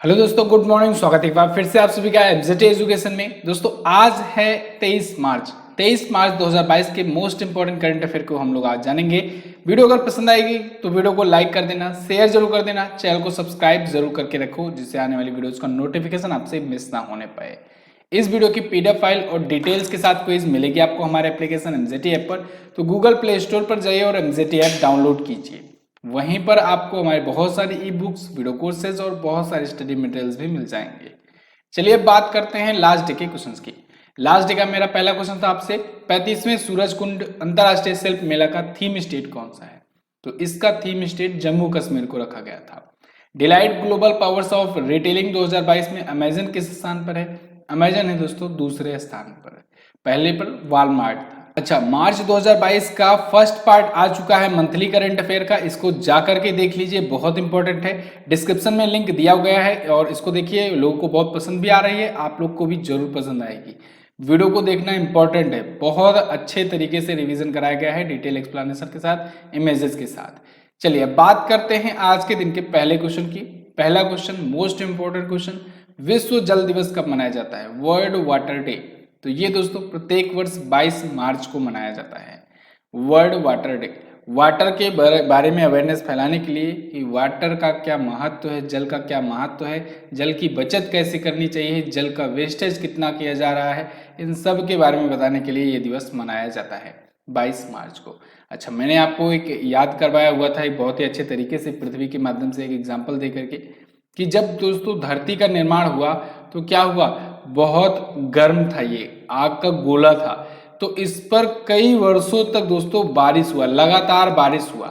Hello दोस्तों, good morning. स्वागत है एक बार फिर से आप सभी का एमजेटी एजुकेशन में। दोस्तों आज है 23 मार्च 2022 के मोस्ट इंपॉर्टेंट करंट अफेयर को हम लोग आज जानेंगे। वीडियो अगर पसंद आएगी तो वीडियो को लाइक कर देना, शेयर जरूर कर देना, चैनल को सब्सक्राइब जरूर करके रखो जिससे आने वाली वीडियोज का नोटिफिकेशन आपसे मिस ना होने पाए। इस वीडियो की पीडीएफ फाइल और डिटेल्स के साथ क्विज मिलेगी आपको हमारे एप्लीकेशन एमजेटी ऐप पर। तो गूगल प्ले स्टोर पर जाइए और एमजेटी ऐप डाउनलोड कीजिए। वहीं पर आपको हमारे बहुत सारी ई बुक्स, वीडियो कोर्सेज और बहुत सारे स्टडी मटेरियल्स भी मिल जाएंगे। चलिए अब बात करते हैं लास्ट डे के क्वेश्चंस की। लास्ट डे का मेरा पहला क्वेश्चन था आपसे, 35वें सूरज कुंड अंतरराष्ट्रीय शिल्प मेला का थीम स्टेट कौन सा है? तो इसका थीम स्टेट जम्मू कश्मीर को रखा गया था। Deloitte global powers of retailing 2022 में अमेजन किस स्थान पर है? अमेजन है दोस्तों दूसरे स्थान पर, पहले पर वॉलमार्ट था। अच्छा, मार्च 2022 का फर्स्ट पार्ट आ चुका है मंथली करंट अफेयर का, इसको जा करके देख लीजिए, बहुत इंपॉर्टेंट है। डिस्क्रिप्शन में लिंक दिया गया है और इसको देखिए, लोगों को बहुत पसंद भी आ रही है, आप लोग को भी जरूर पसंद आएगी। वीडियो को देखना इंपॉर्टेंट है, बहुत अच्छे तरीके से रिवीजन कराया गया है, डिटेल एक्सप्लेनेशन के साथ, इमेजेस के साथ। चलिए अब बात करते हैं आज के दिन के पहले क्वेश्चन की। पहला क्वेश्चन, मोस्ट इंपॉर्टेंट क्वेश्चन, विश्व जल दिवस कब मनाया जाता है? World water day. तो ये दोस्तों प्रत्येक वर्ष 22 मार्च को मनाया जाता है वर्ल्ड वाटर डे। वाटर के बारे में अवेयरनेस फैलाने के लिए कि वाटर का क्या महत्व है, जल का क्या महत्व है, जल की बचत कैसे करनी चाहिए, जल का वेस्टेज कितना किया जा रहा है, इन सब के बारे में बताने के लिए ये दिवस मनाया जाता है 22 मार्च को। अच्छा, मैंने आपको एक याद करवाया हुआ था एक बहुत ही अच्छे तरीके से पृथ्वी के माध्यम से एक एग्जाम्पल दे करके कि जब दोस्तों धरती का निर्माण हुआ तो क्या हुआ, बहुत गर्म था, ये आग का गोला था। तो इस पर कई वर्षों तक दोस्तों बारिश हुआ, लगातार बारिश हुआ।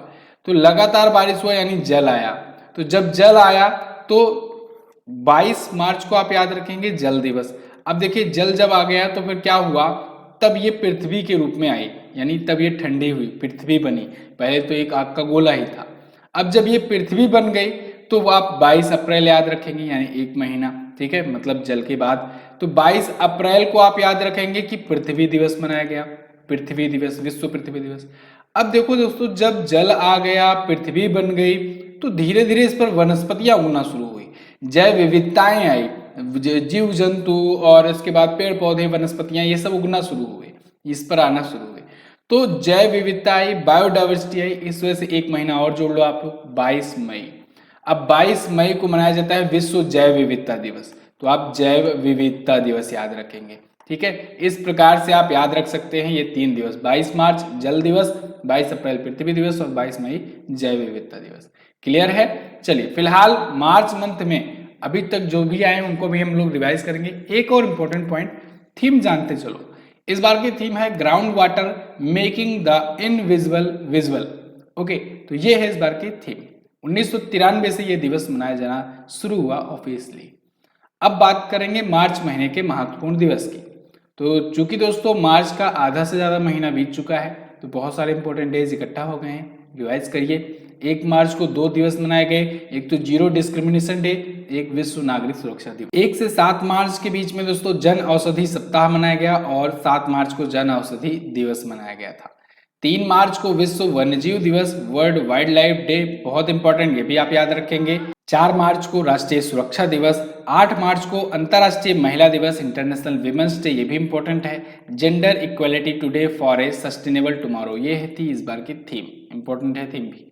तो लगातार बारिश हुआ यानी जल आया। तो जब जल आया तो 22 मार्च को आप याद रखेंगे जल दिवस। अब देखिए जल जब आ गया तो फिर क्या हुआ, तब ये पृथ्वी के रूप में आई, यानी तब ये ठंडी हुई, पृथ्वी बनी। पहले तो एक आग का गोला ही था। अब जब ये पृथ्वी बन गई तो आप 22 अप्रैल याद रखेंगे, यानी एक महीना, ठीक है, मतलब जल के बाद। तो 22 अप्रैल को आप याद रखेंगे कि पृथ्वी दिवस मनाया गया, पृथ्वी दिवस, विश्व पृथ्वी दिवस। अब देखो दोस्तों, जब जल आ गया, पृथ्वी बन गई, तो धीरे धीरे इस पर वनस्पतियां उगना शुरू हुई, जैव विविधताएं आई, जीव जंतु और इसके बाद पेड़ पौधे, वनस्पतियां, ये सब उगना शुरू हुए, इस पर आना शुरू हुए। तो जैव विविधता आई, बायोडाइवर्सिटी आई, इस वजह से एक महीना और जोड़ लो आप लोग, 22 मई। अब 22 मई को मनाया जाता है विश्व जैव विविधता दिवस। तो आप जैव विविधता दिवस याद रखेंगे, ठीक है। इस प्रकार से आप याद रख सकते हैं ये तीन दिवस, 22 मार्च जल दिवस, 22 अप्रैल पृथ्वी दिवस और 22 मई जैव विविधता दिवस। क्लियर है? चलिए, फिलहाल मार्च मंथ में अभी तक जो भी आए उनको भी हम लोग रिवाइज करेंगे। एक और इंपॉर्टेंट पॉइंट, थीम जानते चलो। इस बार की थीम है ground water making the invisible visual. Okay, तो ये है इस बार की थीम। 1993 से यह दिवस मनाया जाना शुरू हुआ ऑफिशियली। अब बात करेंगे मार्च महीने के महत्वपूर्ण दिवस की। तो चूंकि दोस्तों मार्च का आधा से ज्यादा महीना बीत चुका है, तो बहुत सारे इंपॉर्टेंट डेज इकट्ठा हो गए हैं, रिवाइज करिए। 1 मार्च को 2 दिवस मनाए गए, एक तो जीरो डिस्क्रिमिनेशन डे, एक विश्व नागरिक सुरक्षा दिवस। 1 से 7 मार्च के बीच में दोस्तों जन औषधि सप्ताह मनाया गया और 7 मार्च को जन औषधि दिवस मनाया गया था। 3 मार्च को विश्व वन्यजीव दिवस, वर्ल्ड वाइल्ड लाइफ डे, बहुत इंपॉर्टेंट, ये भी आप याद रखेंगे। 4 मार्च को राष्ट्रीय सुरक्षा दिवस, 8 मार्च को अंतर्राष्ट्रीय महिला दिवस, इंटरनेशनल विमेंस डे, ये भी इंपॉर्टेंट है। Gender equality today for a sustainable tomorrow, ये थी इस बार की थीम, इंपॉर्टेंट है थीम भी।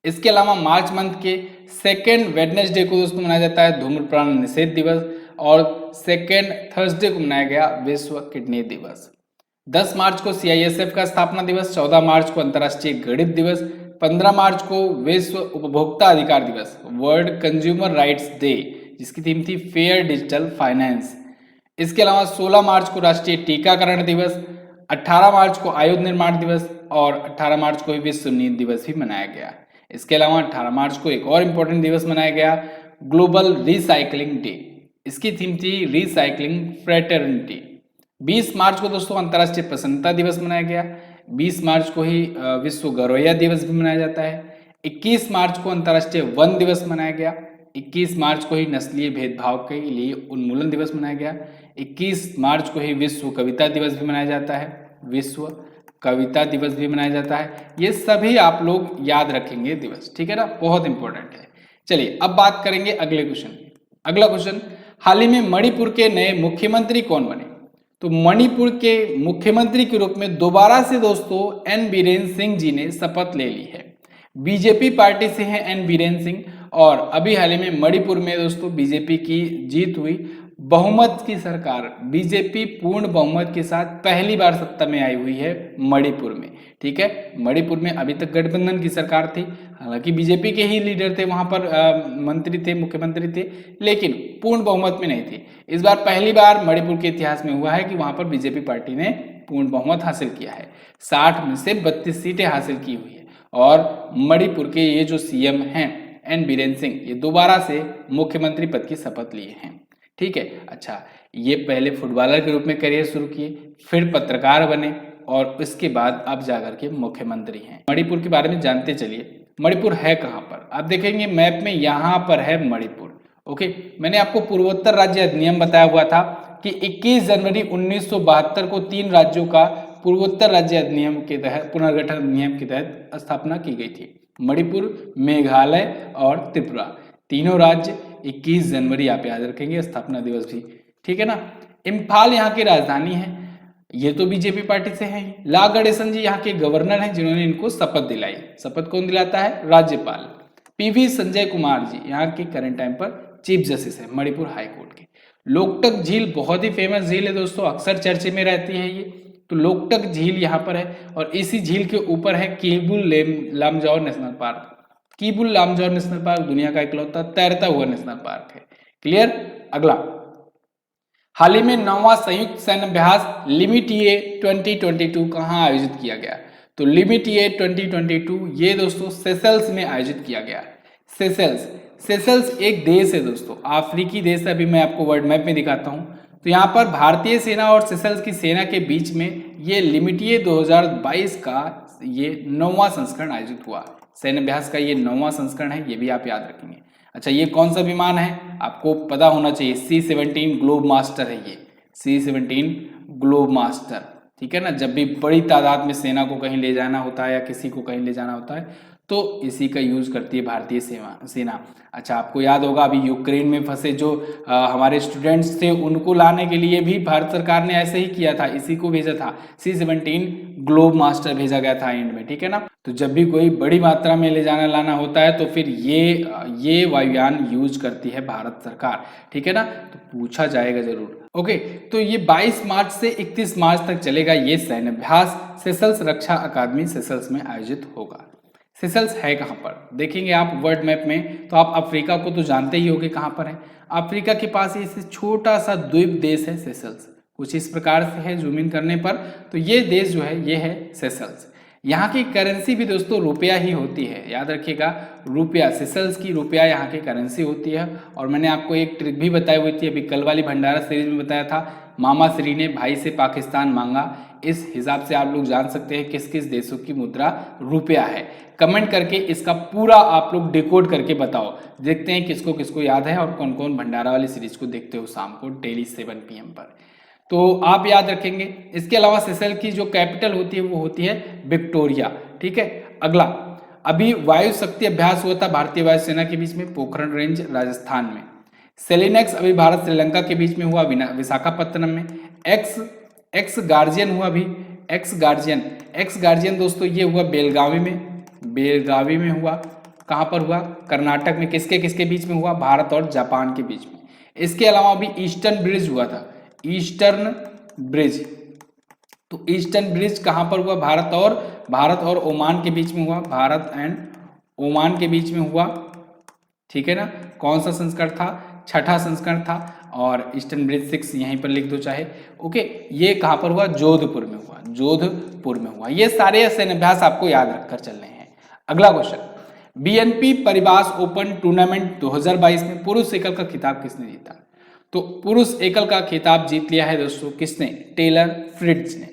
इसके अलावा मार्च मंथ के सेकेंड वेडनेसडे को दोस्तों मनाया जाता है धूम्रपान निषेध दिवस और सेकेंड थर्सडे को मनाया गया विश्व किडनी दिवस। 10 मार्च को CISF का स्थापना दिवस, 14 मार्च को अंतर्राष्ट्रीय गणित दिवस, 15 मार्च को विश्व उपभोक्ता अधिकार दिवस, वर्ल्ड कंज्यूमर राइट्स डे, जिसकी थीम थी फेयर डिजिटल फाइनेंस। इसके अलावा 16 मार्च को राष्ट्रीय टीकाकरण दिवस, 18 मार्च को आयुध निर्माण दिवस और 18 मार्च को विश्व नींद दिवस भी मनाया गया। इसके अलावा 18 मार्च को एक और इंपॉर्टेंट दिवस मनाया गया, ग्लोबल रिसाइकलिंग डे, इसकी थीम थी रिसाइकलिंग फ्रेटर्निटी। 20 मार्च को दोस्तों अंतर्राष्ट्रीय प्रसन्नता दिवस मनाया गया। 20 मार्च को ही विश्व गौरैया दिवस भी मनाया जाता है। 21 मार्च को अंतर्राष्ट्रीय वन दिवस मनाया गया। 21 मार्च को ही नस्लीय भेदभाव के लिए उन्मूलन दिवस मनाया गया। 21 मार्च को ही विश्व कविता दिवस भी मनाया जाता है, विश्व कविता दिवस भी मनाया जाता है। ये सभी आप लोग याद रखेंगे दिवस, ठीक है ना, बहुत इंपॉर्टेंट है। चलिए अब बात करेंगे अगले क्वेश्चन की। अगला क्वेश्चन, हाल ही में मणिपुर के नए मुख्यमंत्री कौन बने? तो मणिपुर के मुख्यमंत्री के रूप में दोबारा से दोस्तों एन बीरेन सिंह जी ने शपथ ले ली है। बीजेपी पार्टी से हैं एन बीरेन सिंह, और अभी हाल ही में मणिपुर में दोस्तों बीजेपी की जीत हुई, बहुमत की सरकार, बीजेपी पूर्ण बहुमत के साथ पहली बार सत्ता में आई हुई है मणिपुर में। ठीक है, मणिपुर में अभी तक गठबंधन की सरकार थी, हालांकि बीजेपी के ही लीडर थे वहां पर, मंत्री थे, मुख्यमंत्री थे, लेकिन पूर्ण बहुमत में नहीं थे। इस बार पहली बार मणिपुर के इतिहास में हुआ है कि वहां पर बीजेपी पार्टी ने पूर्ण बहुमत हासिल किया है, 60 में से 32 सीटें हासिल की हुई है। और मणिपुर के ये जो सीएम हैं एन बीरेन सिंह, ये दोबारा से मुख्यमंत्री पद की शपथ लिए हैं। ठीक है, अच्छा, ये पहले फुटबॉलर के रूप में करियर शुरू किए, फिर पत्रकार बने, और इसके बाद अब जाकर के मुख्यमंत्री हैं। मणिपुर के बारे में जानते चलिए। मणिपुर है कहाँ पर? आप देखेंगे मैप में, यहाँ पर है मणिपुर। ओके, मैंने आपको पूर्वोत्तर राज्य अधिनियम बताया हुआ था कि 21 जनवरी 1972 को 3 राज्यों का पूर्वोत्तर राज्य अधिनियम के तहत, पुनर्गठन अधिनियम के तहत स्थापना की गई थी। मणिपुर, मेघालय और त्रिपुरा, तीनों राज्य 21 जनवरी आप याद रखेंगे, स्थापना दिवस भी। ठीक है ना। इम्फाल यहाँ की राजधानी है, ये तो बीजेपी पार्टी से है। ला गणेशन जी यहाँ के गवर्नर हैं जिन्होंने इनको शपथ दिलाई। शपथ कौन दिलाता है? राज्यपाल। पीवी संजय कुमार जी यहाँ के करंट टाइम पर चीफ जस्टिस है मणिपुर हाई कोर्ट के। लोकटक झील बहुत ही फेमस झील है दोस्तों, अक्सर चर्चे में रहती है ये। तो लोकटक झील यहाँ पर है, और इसी झील के ऊपर है Keibul Lamjao national park. Keibul Lamjao national park दुनिया का इकलौता तैरता हुआ नेशनल पार्क है। क्लियर। अगला, हाल ही में 9वां संयुक्त सैन्य अभ्यास लिमिटिए 2022 कहाँ आयोजित किया गया? तो लिमिटिए 2022 ये दोस्तों सेशल्स में आयोजित किया गया। सेशल्स एक देश है दोस्तों, अफ्रीकी देश है। अभी मैं आपको वर्ल्ड मैप में दिखाता हूँ। तो यहाँ पर भारतीय सेना और सेशल्स की सेना के बीच में ये लिमिटिए 2022 का ये 9वां संस्करण आयोजित हुआ। सैन्य अभ्यास का ये 9वां संस्करण है, ये भी आप याद रखेंगे। अच्छा, ये कौन सा विमान है? आपको पता होना चाहिए, C-17 ग्लोब मास्टर है ये, C-17 ग्लोब मास्टर। ठीक है ना। जब भी बड़ी तादाद में सेना को कहीं ले जाना होता है या किसी को कहीं ले जाना होता है तो इसी का यूज करती है भारतीय सेना। अच्छा, आपको याद होगा अभी यूक्रेन में फंसे जो हमारे स्टूडेंट्स थे, उनको लाने के लिए भी भारत सरकार ने ऐसे ही किया था, इसी को भेजा था, C-17 ग्लोब मास्टर भेजा गया था एंड में। ठीक है ना। तो जब भी कोई बड़ी मात्रा में ले जाना लाना होता है तो फिर ये वायुयान यूज करती है भारत सरकार। ठीक है ना। तो पूछा जाएगा जरूर। ओके, तो ये 22 मार्च से 31 मार्च तक चलेगा ये सैन्य अभ्यास। सेशल्स रक्षा अकादमी सेशल्स में आयोजित होगा। सेशल्स है कहाँ पर? देखेंगे आप वर्ल्ड मैप में तो आप अफ्रीका को तो जानते ही होंगे कहाँ पर है। अफ्रीका के पास ये छोटा सा द्वीप देश है सेशल्स, कुछ इस प्रकार से है जूम इन करने पर। तो ये देश जो है ये है सेशल्स। यहाँ की करेंसी भी दोस्तों रुपया ही होती है, याद रखिएगा, रुपया, सेशल्स की रुपया यहाँ की करेंसी होती है। और मैंने आपको एक ट्रिक भी बताई हुई थी, अभी कल वाली भंडारा सीरीज में बताया था, मामा श्री ने भाई से पाकिस्तान मांगा। इस हिसाब से आप लोग जान सकते हैं किस किस देशों की मुद्रा रुपया है। कमेंट करके इसका पूरा आप लोग डिकोड करके बताओ, देखते हैं किसको किसको याद है और कौन कौन भंडारा वाली सीरीज को देखते हो शाम को डेली 7 PM पर। तो आप याद रखेंगे। इसके अलावा सेशल की जो कैपिटल होती है वो होती है विक्टोरिया। ठीक है। अगला, अभी वायु शक्ति अभ्यास हुआ था भारतीय वायुसेना के बीच में पोखरण रेंज राजस्थान में। सेलिनेक्स अभी भारत श्रीलंका के बीच में हुआ विशाखापत्तनम में। एक्स गार्जियन हुआ अभी, एक्स गार्जियन दोस्तों ये हुआ बेलगावी में हुआ। कहाँ पर हुआ? कर्नाटक में। किसके किसके बीच में हुआ? भारत और जापान के बीच में। इसके अलावा अभी ईस्टर्न ब्रिज हुआ था, ईस्टर्न ब्रिज। तो ईस्टर्न ब्रिज कहाँ पर हुआ? भारत और ओमान के बीच में हुआ, भारत एंड ओमान के बीच में हुआ। ठीक है ना। कौन सा संस्करण था? 6ठा संस्करण था। और ईस्टर्न ब्रिज 6 यहीं पर लिख दो चाहे। ओके, ये कहाँ पर हुआ? जोधपुर में हुआ। ये सारे सैन्य अभ्यास आपको याद रखकर चलने हैं। अगला क्वेश्चन, BNP परिवास ओपन टूर्नामेंट 2022 में पुरुष एकल का खिताब किसने जीता? तो पुरुष एकल का खिताब जीत लिया है दोस्तों किसने? टेलर फ्रिट्ज ने।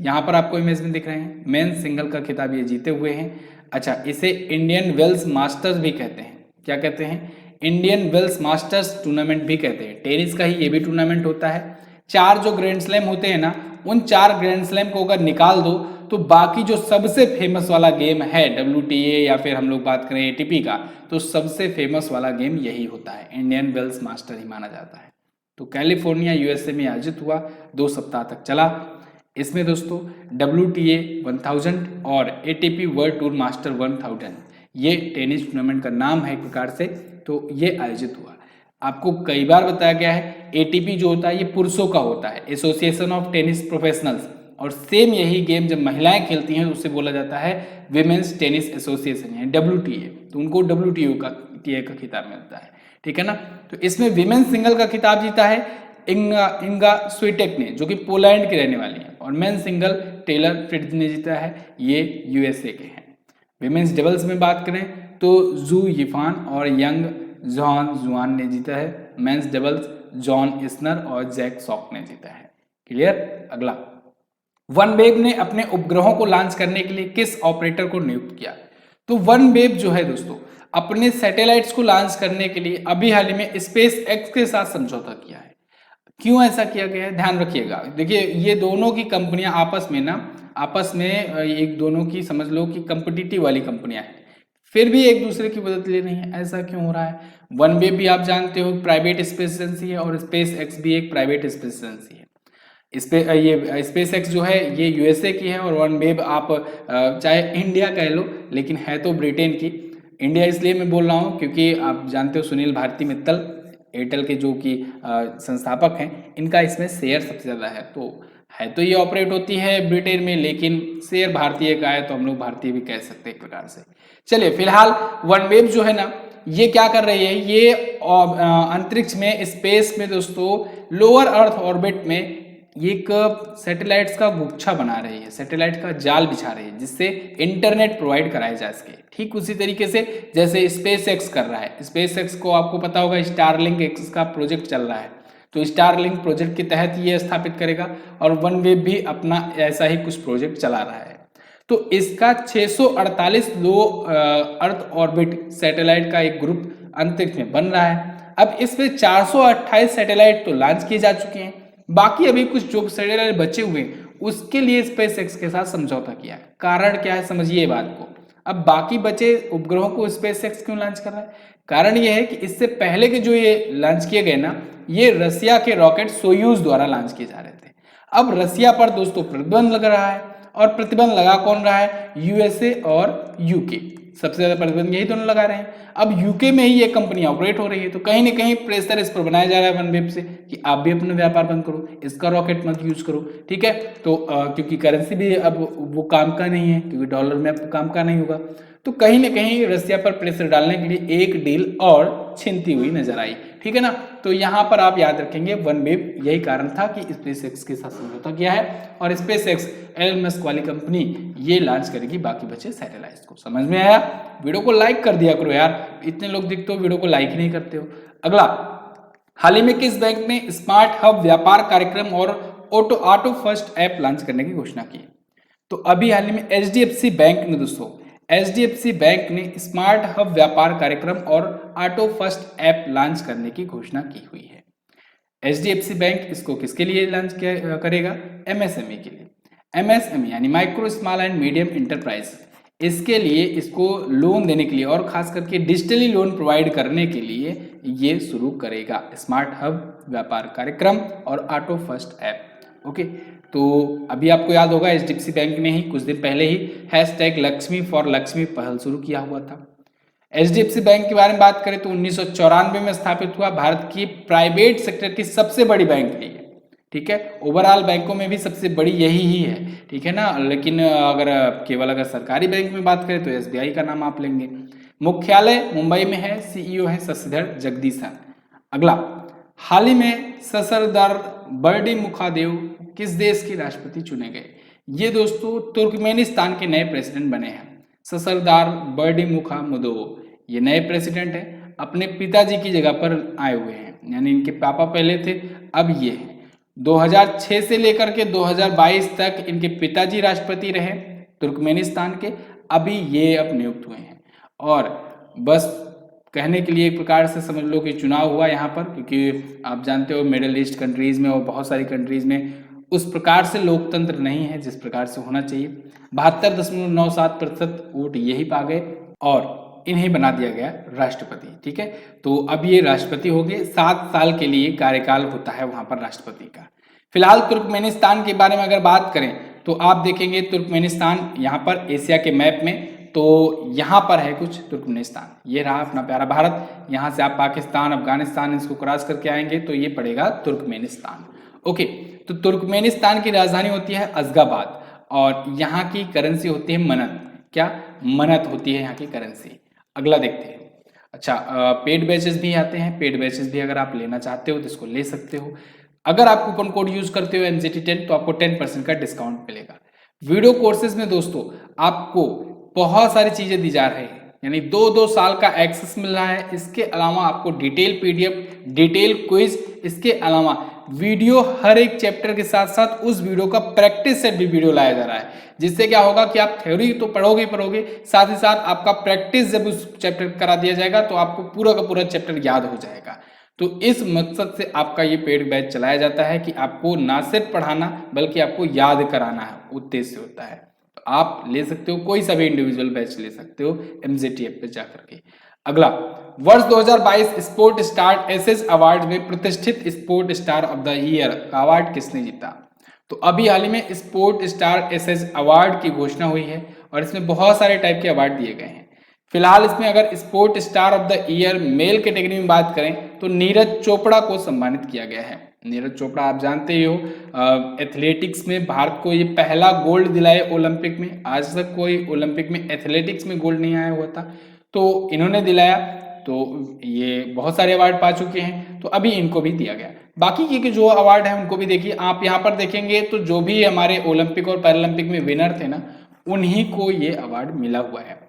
यहाँ पर आपको इमेज में दिख रहे हैं। मेन सिंगल का खिताब ये जीते हुए हैं। अच्छा, इसे इंडियन वेल्स मास्टर्स भी कहते हैं। क्या कहते हैं? इंडियन वेल्स मास्टर्स टूर्नामेंट भी कहते हैं। टेनिस का ही ये भी टूर्नामेंट होता है। 4 जो ग्रैंड स्लैम होते हैं ना, उन 4 ग्रैंड स्लैम को अगर निकाल दो तो बाकी जो सबसे फेमस वाला गेम है WTA या फिर हम लोग बात करें ATP का, तो सबसे फेमस वाला गेम यही होता है, इंडियन वेल्स मास्टर ही माना जाता है। तो कैलिफोर्निया USA में आयोजित हुआ, 2 सप्ताह तक चला। इसमें दोस्तों WTA 1000 और ATP वर्ल्ड टूर मास्टर 1000 ये टेनिस टूर्नामेंट का नाम है एक प्रकार से, तो ये आयोजित हुआ। आपको कई बार बताया गया है ATP जो होता है ये पुरुषों का होता है, एसोसिएशन ऑफ टेनिस प्रोफेशनल्स, और सेम यही गेम जब महिलाएं खेलती हैं तो उसे बोला जाता है विमेंस टेनिस एसोसिएशन यानी WTA, तो उनको WTA का खिताब मिलता है, ठीक है ना। तो इसमें विमेंस सिंगल का खिताब जीता है इंगा स्विटेक ने, जो कि पोलैंड की रहने वाली है, और मेन सिंगल टेलर फ्रिट्ज ने जीता है, ये USA के हैं। विमेंस डबल्स में बात करें तो जू यिफान और यंग जॉन जुआन ने जीता है। मेंस डबल्स जॉन इस्नर और जैक सॉक ने जीता है। क्लियर। अगला, वनवेव ने अपने उपग्रहों को लॉन्च करने के लिए किस ऑपरेटर को नियुक्त किया? तो वनवेव जो है दोस्तों अपने सैटेलाइट्स को लॉन्च करने के लिए अभी हाल ही में स्पेस एक्स के साथ समझौता किया है। क्यों ऐसा किया गया है ध्यान रखिएगा। देखिए ये दोनों की कंपनियां आपस में एक दोनों की समझ लो कि कंपिटिटिव वाली कंपनियां हैं, फिर भी एक दूसरे की मदद ले रही हैं। ऐसा क्यों हो रहा है? वनवेव भी आप जानते हो प्राइवेट स्पेस एजेंसी है और स्पेस एक्स भी एक प्राइवेट स्पेस एजेंसी है। ये स्पेस एक्स जो है ये USA की है और वनवेव आप चाहे इंडिया कह लो लेकिन है तो ब्रिटेन की। इंडिया इसलिए मैं बोल रहा हूँ क्योंकि आप जानते हो सुनील भारती मित्तल एयरटेल के जो कि संस्थापक हैं, इनका इसमें शेयर सबसे ज़्यादा है। तो है तो ये ऑपरेट होती है ब्रिटेन में, लेकिन शेयर भारतीय का है तो हम लोग भारतीय भी कह सकते हैं एक प्रकार से। चलिए फिलहाल वनवेव जो है ना ये क्या कर रही है, ये अंतरिक्ष में स्पेस में दोस्तों लोअर अर्थ ऑर्बिट में एक सैटेलाइट्स का गुच्छा बना रही है, सैटेलाइट का जाल बिछा रही है जिससे इंटरनेट प्रोवाइड कराया जा सके। ठीक उसी तरीके से जैसे स्पेस एक्स कर रहा है। स्पेस एक्स को आपको पता होगा स्टारलिंक एक्स का प्रोजेक्ट चल रहा है, तो स्टारलिंक प्रोजेक्ट के तहत ये स्थापित करेगा और वनवेव भी अपना ऐसा ही कुछ प्रोजेक्ट चला रहा है। तो इसका 648 लो अर्थ ऑर्बिट सैटेलाइट का एक ग्रुप अंतरिक्ष में बन रहा है। अब इसमें 428 सैटेलाइट तो लॉन्च किए जा चुके हैं, बाकी अभी कुछ जो सैटेलाइट बचे हुए हैं उसके लिए स्पेस एक्स के साथ समझौता किया है। कारण क्या है समझिए बात को। अब बाकी बचे उपग्रहों को स्पेस एक्स क्यों लॉन्च कर रहा है? कारण यह है कि इससे पहले के जो ये लॉन्च किए गए ना, ये रसिया के रॉकेट सोयूज द्वारा लॉन्च किए जा रहे थे। अब रसिया पर दोस्तों प्रतिबंध लग रहा है, और प्रतिबंध लगा कौन रहा है? USA और UK, सबसे ज्यादा प्रतिबंध यही दोनों लगा रहे हैं। अब UK में ही ये कंपनियां ऑपरेट हो रही है, तो कहीं ना कहीं प्रेशर इस पर बनाया जा रहा है वनवेव से कि आप भी अपना व्यापार बंद करो, इसका रॉकेट मत यूज करो। ठीक है, तो क्योंकि करेंसी भी अब वो काम का नहीं है, क्योंकि डॉलर में अब काम का नहीं होगा, तो कहीं ना कहीं रसिया पर प्रेशर डालने के लिए एक डील और छिनती हुई नजर आई। ठीक है ना, तो यहाँ पर आप याद रखेंगे वनवेव यही कारण था कि स्पेस एक्स के साथ समझौता किया है और स्पेस एक्स एलन मस्क वाली कंपनी ये लॉन्च करेगी बाकी बचे सैटेलाइट्स को। समझ में आया? वीडियो को लाइक कर दिया करो यार, इतने लोग दिखते हो वीडियो को लाइक नहीं करते हो। अगला, हाल ही में किस बैंक ने स्मार्ट हब व्यापार कार्यक्रम और ऑटो फर्स्ट ऐप लॉन्च करने की घोषणा की? तो अभी हाल ही में HDFC बैंक ने दोस्तों HDFC बैंक ने स्मार्ट हब व्यापार कार्यक्रम और ऑटो फर्स्ट ऐप लॉन्च करने की घोषणा की हुई है। HDFC बैंक इसको किसके लिए लॉन्च करेगा? MSME के लिए। MSME यानी micro small and medium enterprise, इसके लिए इसको लोन देने के लिए और खास करके डिजिटली लोन प्रोवाइड करने के लिए ये शुरू करेगा स्मार्ट हब व्यापार कार्यक्रम और ऑटो फर्स्ट ऐप। ओके, तो अभी आपको याद होगा HDFC बैंक ने ही कुछ दिन पहले ही #लक्ष्मी फॉर लक्ष्मी पहल शुरू किया हुआ था। HDFC बैंक के बारे में बात करें तो 1994 में स्थापित हुआ, भारत की प्राइवेट सेक्टर की सबसे बड़ी बैंक है। ठीक है, ओवरऑल बैंकों में भी सबसे बड़ी यही ही है। ठीक है ना, लेकिन अगर सरकारी बैंक में बात करें तो SBI का नाम आप लेंगे। मुख्यालय मुंबई में है, CEO है शशिधर जगदीशन। अगला, हाल ही में सरदार बर्डी मुखादेव किस देश के राष्ट्रपति चुने गए? ये दोस्तों तुर्कमेनिस्तान के नए प्रेसिडेंट बने हैं। सरदार बर्डी मुखामुदोव ये नए प्रेसिडेंट हैं, अपने पिताजी की जगह पर आए हुए हैं, यानी इनके पापा पहले थे अब ये हैं। 2006 से लेकर के 2022 तक इनके पिताजी राष्ट्रपति रहे तुर्कमेनिस्तान के, अभी ये अब नियुक्त हुए हैं। और बस कहने के लिए एक प्रकार से समझ लो कि चुनाव हुआ यहाँ पर, क्योंकि आप जानते हो मिडिल ईस्ट कंट्रीज में और बहुत सारी कंट्रीज में उस प्रकार से लोकतंत्र नहीं है जिस प्रकार से होना चाहिए। 72.97% वोट यही पा गए और इन्हें बना दिया गया राष्ट्रपति। ठीक है, तो अब ये राष्ट्रपति हो गए, 7 साल के लिए कार्यकाल होता है वहां पर राष्ट्रपति का। फिलहाल तुर्कमेनिस्तान के बारे में अगर बात करें तो आप देखेंगे तुर्कमेनिस्तान यहाँ पर एशिया के मैप में, तो यहाँ पर है कुछ तुर्कमेनिस्तान, ये रहा अपना प्यारा भारत। यहाँ से आप पाकिस्तान, अफगानिस्तान इसको क्रॉस करके आएंगे तो ये पड़ेगा तुर्कमेनिस्तान। ओके, तो तुर्कमेनिस्तान की राजधानी होती है अज़गाबाद और यहाँ की करेंसी होती है मनत। क्या मनत होती है यहाँ की करेंसी। अगला देखते हैं। अच्छा, पेड बैचेस भी आते हैं, पेड बैचेस भी अगर आप लेना चाहते हो तो इसको ले सकते हो। अगर आप कूपन कोड यूज करते हो MZT10 तो आपको 10% का डिस्काउंट मिलेगा। वीडियो कोर्सेज में दोस्तों आपको बहुत सारी चीजें दी जा रही है, यानी 2 साल का एक्सेस मिल रहा है। इसके अलावा आपको डिटेल PDF, डिटेल क्विज, इसके अलावा वीडियो हर एक चैप्टर के साथ साथ उस वीडियो का प्रैक्टिस सेट भी वीडियो लाया जा रहा है, जिससे क्या होगा कि आप थ्योरी तो पढ़ोगे पढ़ोगे, साथ ही साथ आपका प्रैक्टिस जब उस चैप्टर करा दिया जाएगा तो आपको पूरा का पूरा चैप्टर याद हो जाएगा। तो इस मकसद से आपका ये पेड बैच चलाया जाता है कि आपको ना सिर्फ पढ़ाना बल्कि आपको याद कराना है, उद्देश्य होता है। तो आप ले सकते हो, कोई सा भी इंडिविजुअल बैच ले सकते हो MZT ऐप पे जाकर के। अगला, वर्ष 2022 स्पोर्ट स्टार एसएस अवार्ड में प्रतिष्ठित sport star of the year का अवार्ड किसने जीता? तो अभी हाल ही में स्पोर्ट स्टार एसएस अवार्ड की घोषणा हुई है और इसमें बहुत सारे टाइप के अवार्ड दिए गए हैं। फिलहाल इसमें अगर sport star of the year male category में बात करें तो नीरज चोपड़ा को सम्मानित किया गया है। नीरज चोपड़ा आप जानते ही हो, एथलेटिक्स में भारत को ये पहला गोल्ड दिलाए ओलंपिक में। आज तक कोई ओलंपिक में एथलेटिक्स में गोल्ड नहीं आया हुआ था, तो इन्होंने दिलाया। तो ये बहुत सारे अवार्ड पा चुके हैं, तो अभी इनको भी दिया गया। बाकी के जो अवार्ड है उनको भी देखिए। आप यहाँ पर देखेंगे तो जो भी हमारे ओलंपिक और पैरालंपिक में विनर थे ना, उन्हीं को ये अवार्ड मिला हुआ है।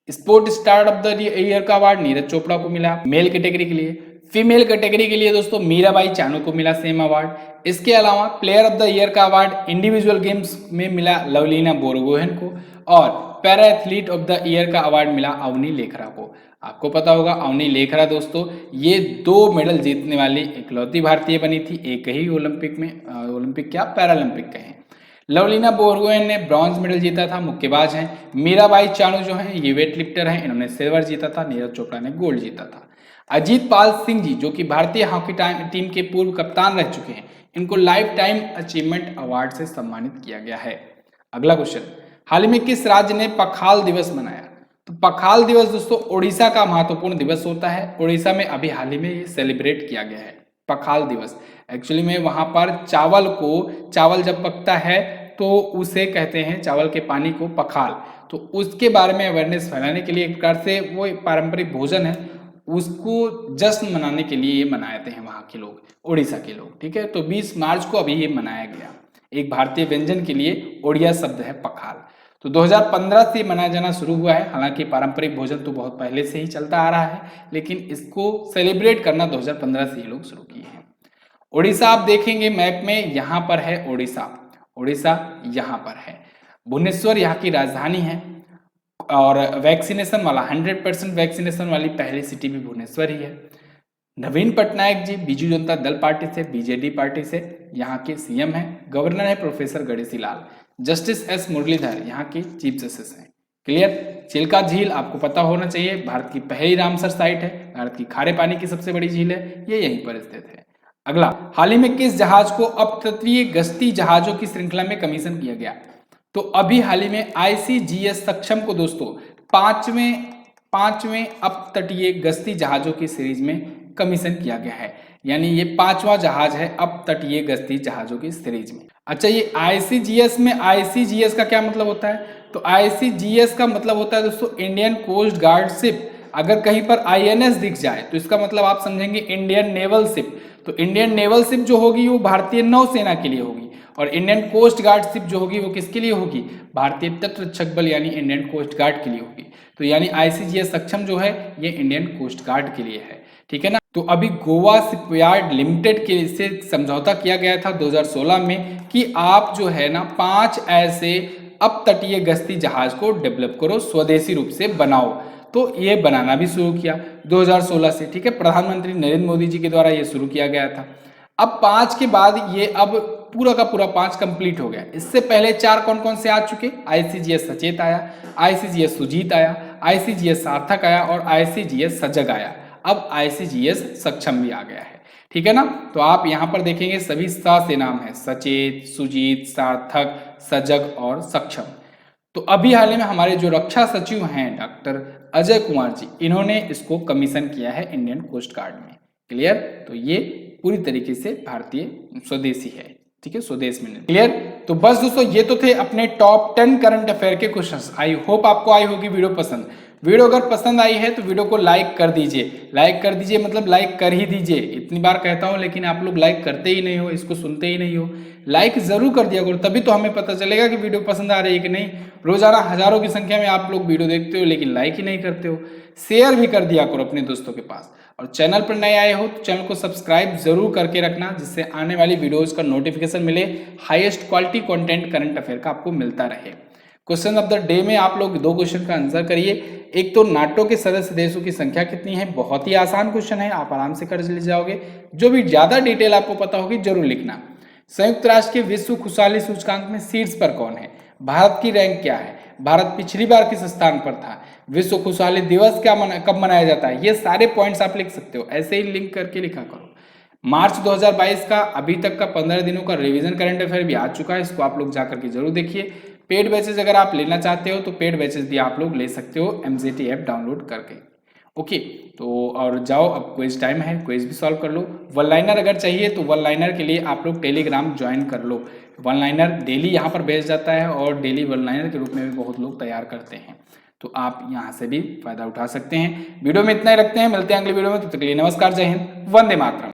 Sport star of the year का अवार्ड नीरज चोपड़ा को मिला मेल कैटेगरी के लिए। फीमेल कैटेगरी के लिए दोस्तों मीराबाई चानू को मिला सेम अवार्ड। इसके अलावा प्लेयर ऑफ द ईयर का अवार्ड इंडिविजुअल गेम्स में मिला लवलीना बोरगोहेन को और para athlete of the year का अवार्ड मिला अवनी लेखरा को। आपको पता होगा अवनी लेखरा दोस्तों ये 2 मेडल जीतने वाली इकलौती भारतीय बनी थी एक ही ओलंपिक में, ओलंपिक क्या पैरालंपिक कहें। लवलीना बोरगोहेन ने ब्रॉन्ज मेडल जीता था, मुक्केबाज हैं। मीराबाई चानू जो हैं ये वेट लिफ्टर हैं, इन्होंने सिल्वर जीता था। नीरज चोपड़ा ने गोल्ड जीता था। अजीत पाल सिंह जी जो कि भारतीय हॉकी टीम के पूर्व कप्तान रह चुके हैं, इनको लाइफ टाइम अचीवमेंट अवार्ड से सम्मानित किया गया है। अगला क्वेश्चन, हाल ही में किस राज्य ने पखाल दिवस मनाया? तो पखाल दिवस दोस्तों उड़ीसा का महत्वपूर्ण दिवस होता है। उड़ीसा में अभी हाल ही में ये सेलिब्रेट किया गया है पखाल दिवस। एक्चुअली में वहां पर चावल जब पकता है तो उसे कहते हैं, चावल के पानी को पखाल। तो उसके बारे में अवेयरनेस फैलाने के लिए एक प्रकार से वो पारंपरिक भोजन है, उसको जश्न मनाने के लिए ये मनाते हैं वहाँ के लोग, उड़ीसा के लोग। ठीक है, तो 20 मार्च को अभी ये मनाया गया। एक भारतीय व्यंजन के लिए ओडिया शब्द है पखाल। तो 2015 से मनाया जाना शुरू हुआ है। हालांकि पारंपरिक भोजन तो बहुत पहले से ही चलता आ रहा है, लेकिन इसको सेलिब्रेट करना 2015 से ये लोग शुरू किए हैं। उड़ीसा आप देखेंगे मैप में, यहाँ पर है उड़ीसा यहाँ पर है। भुवनेश्वर यहाँ की राजधानी है और वैक्सीनेशन वाला 100% वैक्सीनेशन वाली पहली सिटी भी भुवनेश्वर ही है। नवीन पटनायक जी बीजू जनता दल पार्टी से, BJD पार्टी से यहाँ के CM हैं। गवर्नर है professor Ganeshi Lal. Justice S Muralidhar यहाँ के चीफ जस्टिस हैं। क्लियर। चिल्का झील आपको पता होना चाहिए, भारत की पहली रामसर साइट है, भारत की खारे पानी की सबसे बड़ी झील है, ये यहीं पर स्थित है। अगला, हाल ही में किस जहाज को अपतटीय गश्ती जहाजों की श्रृंखला में कमीशन किया गया? तो अभी हाल ही में ICGS सक्षम को दोस्तों पांचवें अपतटीय गश्ती जहाजों की सीरीज में कमीशन किया गया है, यानी ये 5वां जहाज है अपतटीय गश्ती जहाजों की सीरीज में। अच्छा, ये ICGS में ICGS का क्या मतलब होता है? तो ICGS का मतलब होता है दोस्तों इंडियन कोस्ट गार्ड शिप। अगर कहीं पर INS दिख जाए तो इसका मतलब आप समझेंगे इंडियन नेवल शिप। तो इंडियन नेवल शिप जो होगी वो भारतीय नौसेना के लिए होगी और इंडियन कोस्ट गार्ड शिप जो होगी वो किसके लिए होगी? भारतीय तटरक्षक बल यानी इंडियन कोस्ट गार्ड के लिए होगी। तो यानी ICGS सक्षम जो है ये इंडियन कोस्ट गार्ड के लिए है। ठीक है ना। तो अभी गोवा शिपयार्ड लिमिटेड के से समझौता किया गया था 2016 में कि आप जो है ना 5 ऐसे अपतटीय गश्ती जहाज को डेवलप करो, स्वदेशी रूप से बनाओ। तो ये बनाना भी शुरू किया 2016 से। ठीक है, प्रधानमंत्री नरेंद्र मोदी जी के द्वारा ये शुरू किया गया था। अब 5 के बाद ये अब पूरा का पूरा 5 कंप्लीट हो गया। इससे पहले 4 कौन कौन से आ चुके, आईसीजीएस सचेत आया, आईसीजीएस सुजीत आया, आईसीजीएस सार्थक आया और आईसीजीएस सजग आया। अब आईसीजीएस सक्षम भी आ गया है, ठीक है ना। तो आप यहाँ पर देखेंगे सभी सा से नाम है, सचेत, सुजीत, सार्थक, सजग और सक्षम। तो अभी हाल ही में हमारे जो रक्षा सचिव हैं डॉक्टर अजय कुमार जी, इन्होंने इसको कमीशन किया है इंडियन कोस्ट गार्ड में। क्लियर, तो ये पूरी तरीके से भारतीय स्वदेशी है, ठीक है, स्वदेश में। क्लियर, तो बस दोस्तों ये तो थे अपने टॉप 10 करंट अफेयर के क्वेश्चंस। आई होप आपको आई होगी वीडियो पसंद। वीडियो अगर पसंद आई है तो वीडियो को लाइक कर दीजिए। लाइक कर दीजिए मतलब लाइक कर ही दीजिए। इतनी बार कहता हूं लेकिन आप लोग लाइक करते ही नहीं हो, इसको सुनते ही नहीं हो। लाइक जरूर कर दिया करो, तभी तो हमें पता चलेगा कि वीडियो पसंद आ रही है कि नहीं। रोजाना हजारों की संख्या में आप लोग वीडियो देखते हो लेकिन लाइक ही नहीं करते हो। शेयर भी कर दिया करो अपने दोस्तों के पास। और चैनल पर नए आए हो तो चैनल को सब्सक्राइब जरूर करके रखना, जिससे आने वाली वीडियोस का नोटिफिकेशन मिले, highest quality content current affair का आपको मिलता रहे। क्वेश्चन ऑफ द डे में आप लोग 2 क्वेश्चन का आंसर करिए। एक तो नाटो के सदस्य देशों की संख्या कितनी है, बहुत ही आसान क्वेश्चन है, आप आराम से कर ले जाओगे। जो भी ज्यादा डिटेल आपको पता होगी जरूर लिखना। संयुक्त राष्ट्र के विश्व खुशहाली सूचकांक में शीर्ष पर कौन है, भारत की रैंक क्या है, भारत पिछली बार किस स्थान पर था, विश्व खुशहाली दिवस कब मनाया जाता है, ये सारे पॉइंट्स आप लिख सकते हो। ऐसे ही लिंक करके लिखा करो। मार्च 2022 का अभी तक का 15 दिनों का रिवीजन करंट अफेयर भी आ चुका है, इसको आप लोग जाकर के जरूर देखिए। पेड बैचेज अगर आप लेना चाहते हो तो पेड बैचेज भी आप लोग ले सकते हो MZT ऐप डाउनलोड करके। ओके, तो और जाओ, अब क्विज टाइम है, क्विज भी सॉल्व कर लो। वन लाइनर अगर चाहिए तो वन लाइनर के लिए आप लोग टेलीग्राम ज्वाइन कर लो। वन लाइनर डेली यहाँ पर भेज जाता है और डेली वन लाइनर के रूप में भी बहुत लोग तैयार करते हैं, तो आप यहाँ से भी फायदा उठा सकते हैं। वीडियो में इतना ही रखते हैं, मिलते हैं अगले वीडियो में, तब तक के लिए नमस्कार, जय हिंद, वंदे मातरम।